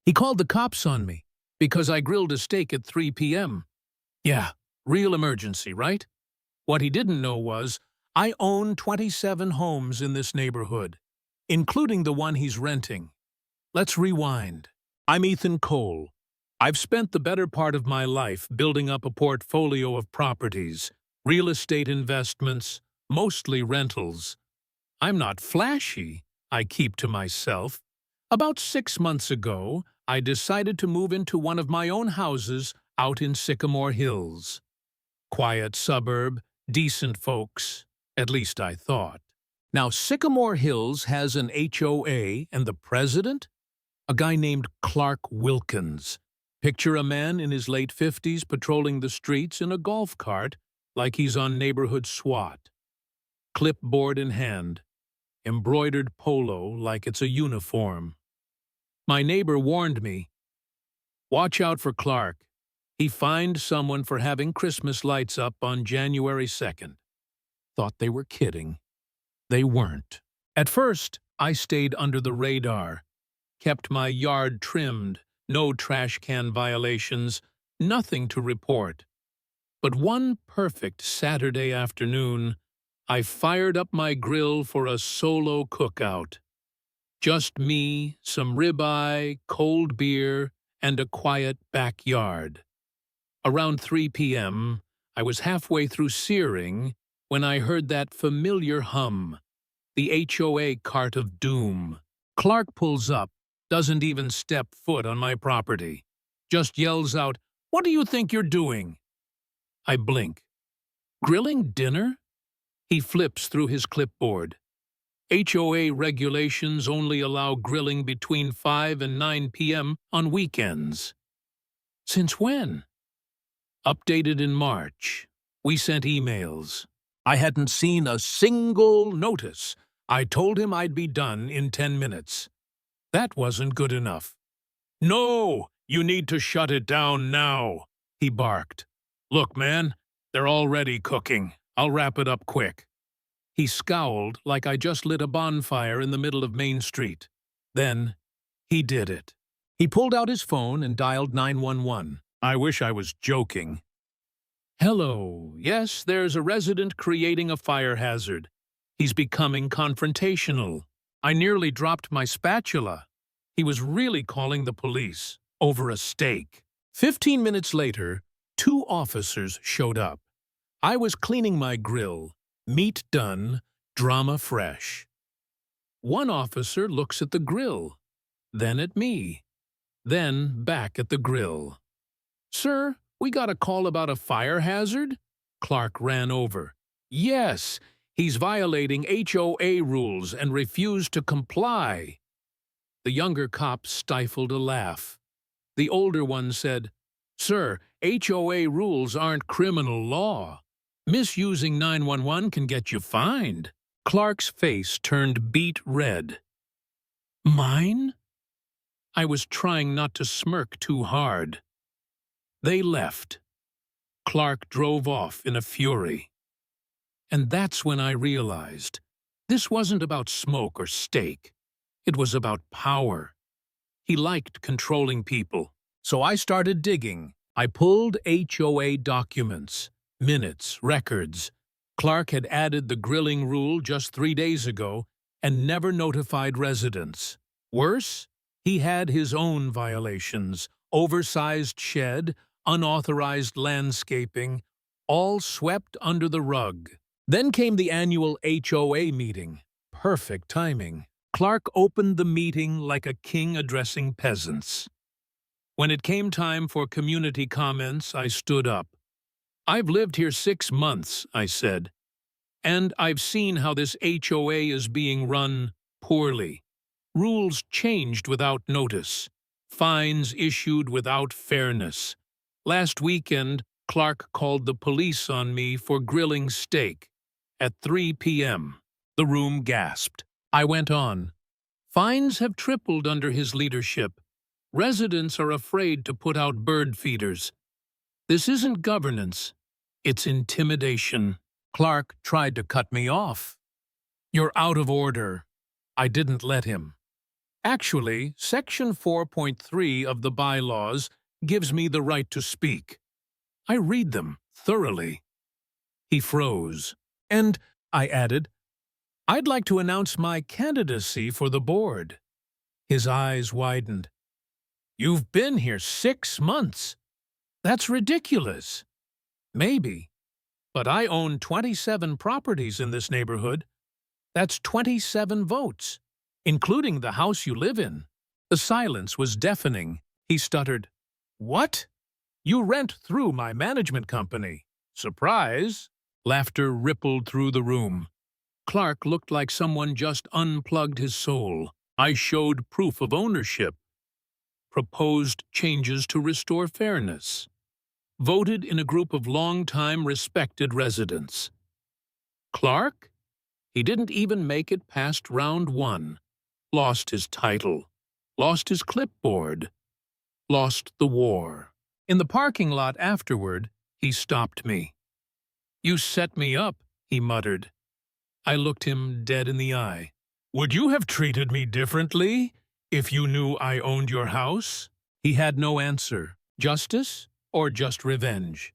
He called the cops on me because I grilled a steak at 3 p.m. Yeah, real emergency, right? What he didn't know was I own 27 homes in this neighborhood, including the one he's renting. Let's rewind. I'm Ethan Cole. I've spent the better part of my life building up a portfolio of properties, real estate investments, mostly rentals. I'm not flashy, I keep to myself. About 6 months ago, I decided to move into one of my own houses out in Sycamore Hills. Quiet suburb, decent folks, at least I thought. Now, Sycamore Hills has an HOA, and the president? A guy named Clark Wilkins. Picture a man in his late 50s patrolling the streets in a golf cart like he's on neighborhood SWAT. Clipboard in hand, embroidered polo like it's a uniform. My neighbor warned me, watch out for Clark. He fined someone for having Christmas lights up on January 2nd. Thought they were kidding. They weren't. At first, I stayed under the radar, kept my yard trimmed, no trash can violations, nothing to report. But one perfect Saturday afternoon, I fired up my grill for a solo cookout. Just me, some ribeye, cold beer, and a quiet backyard. Around 3 p.m., I was halfway through searing when I heard that familiar hum, the HOA cart of doom. Clark pulls up, doesn't even step foot on my property, just yells out, "What do you think you're doing?" I blink. Grilling dinner? He flips through his clipboard. HOA regulations only allow grilling between 5 and 9 p.m. on weekends. Since when? Updated in March. We sent emails. I hadn't seen a single notice. I told him I'd be done in 10 minutes. That wasn't good enough. "No, you need to shut it down now," he barked. "Look, man, they're already cooking. I'll wrap it up quick." He scowled like I just lit a bonfire in the middle of Main Street. Then, he did it. He pulled out his phone and dialed 911. I wish I was joking. "Hello. Yes, there's a resident creating a fire hazard. He's becoming confrontational. I nearly dropped my spatula. He was really calling the police over a steak." 15 minutes later, 2 officers showed up. I was cleaning my grill, meat done, drama fresh. One officer looks at the grill, then at me, then back at the grill. "Sir, we got a call about a fire hazard?" Clark ran over. "Yes, he's violating HOA rules and refused to comply." The younger cop stifled a laugh. The older one said, "Sir, HOA rules aren't criminal law. Misusing 911 can get you fined." Clark's face turned beet red. "Mine?" I was trying not to smirk too hard. They left. Clark drove off in a fury. And that's when I realized this wasn't about smoke or steak. It was about power. He liked controlling people. So I started digging. I pulled HOA documents, minutes, records. Clark had added the grilling rule just 3 days ago and never notified residents. Worse, he had his own violations, oversized shed, unauthorized landscaping, all swept under the rug. Then came the annual HOA meeting. Perfect timing. Clark opened the meeting like a king addressing peasants. When it came time for community comments, I stood up. "I've lived here 6 months," I said, "and I've seen how this HOA is being run poorly. Rules changed without notice. Fines issued without fairness. Last weekend, Clark called the police on me for grilling steak at 3 p.m. The room gasped. I went on. "Fines have tripled under his leadership. Residents are afraid to put out bird feeders. This isn't governance. It's intimidation." Clark tried to cut me off. "You're out of order." I didn't let him. Actually, Section 4.3 of the bylaws gives me the right to speak. I read them thoroughly. He froze. And, I added, I'd like to announce my candidacy for the board. His eyes widened. You've been here 6 months. That's ridiculous. Maybe. But I own 27 properties in this neighborhood. That's 27 votes, including the house you live in. The silence was deafening. He stuttered, What? You rent through my management company. Surprise! Laughter rippled through the room. Clark looked like someone just unplugged his soul. I showed proof of ownership. Proposed changes to restore fairness. Voted in a group of long-time respected residents. Clark? He didn't even make it past round 1. Lost his title. Lost his clipboard. Lost the war. In the parking lot afterward, he stopped me. You set me up, he muttered. I looked him dead in the eye. Would you have treated me differently if you knew I owned your house? He had no answer. Justice or just revenge?